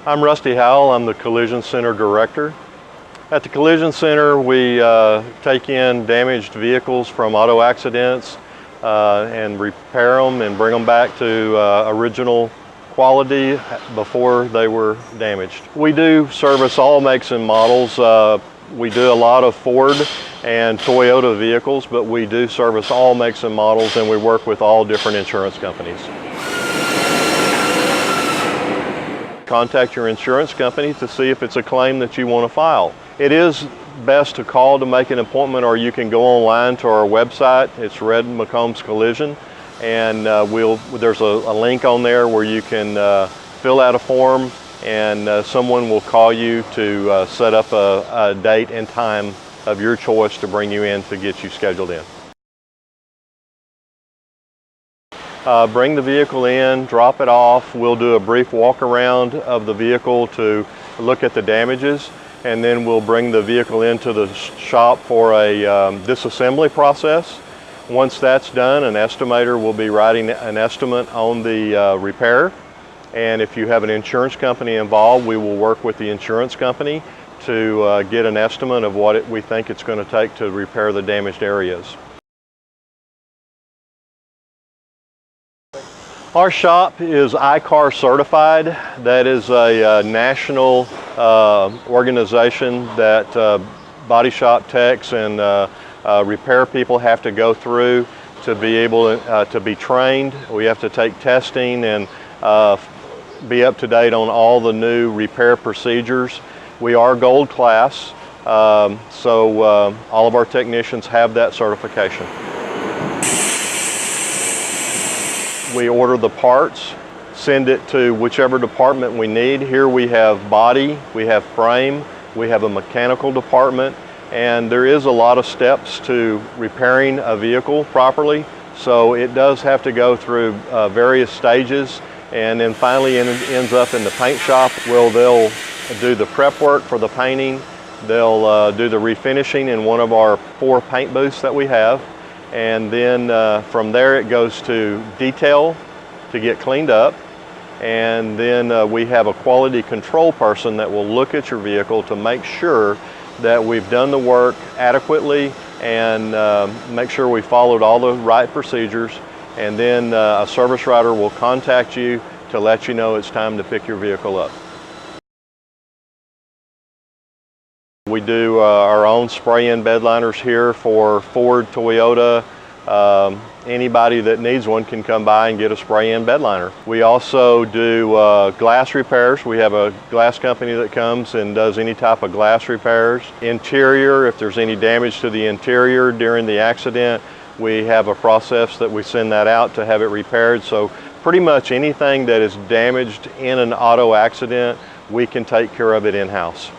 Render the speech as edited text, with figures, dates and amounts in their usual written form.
I'm Rusty Howell. I'm the Collision Center Director. At the Collision Center, we take in damaged vehicles from auto accidents and repair them and bring them back to original quality before they were damaged. We do service all makes and models. We do a lot of Ford and Toyota vehicles, but we do service all makes and models, and we work with all different insurance companies. Contact your insurance company to see if it's a claim that you want to file. It is best to call to make an appointment, or you can go online to our website. It's Red McCombs Collision, and there's a link on there where you can fill out a form, and someone will call you to set up a date and time of your choice to bring you in to get you scheduled in. Bring the vehicle in, drop it off. We'll do a brief walk around of the vehicle to look at the damages, and then we'll bring the vehicle into the shop for a disassembly process. Once that's done, an estimator will be writing an estimate on the repair, and if you have an insurance company involved, we will work with the insurance company to get an estimate of what we think it's going to take to repair the damaged areas. Our shop is ICAR certified. That is a national organization that body shop techs and repair people have to go through to be able to be trained. We have to take testing and be up to date on all the new repair procedures. We are gold class, so all of our technicians have that certification. We order the parts, send it to whichever department we need. Here we have body, we have frame, we have a mechanical department, and there is a lot of steps to repairing a vehicle properly. So it does have to go through various stages, and then finally it ends up in the paint shop where they'll do the prep work for the painting. They'll do the refinishing in one of our 4 paint booths that we have. And then from there it goes to detail to get cleaned up, and then we have a quality control person that will look at your vehicle to make sure that we've done the work adequately and make sure we followed all the right procedures, and then a service writer will contact you to let you know it's time to pick your vehicle up. We do our own spray-in bed liners here for Ford, Toyota. Anybody that needs one can come by and get a spray-in bed liner. We also do glass repairs. We have a glass company that comes and does any type of glass repairs. Interior, if there's any damage to the interior during the accident, we have a process that we send that out to have it repaired. So pretty much anything that is damaged in an auto accident, we can take care of it in-house.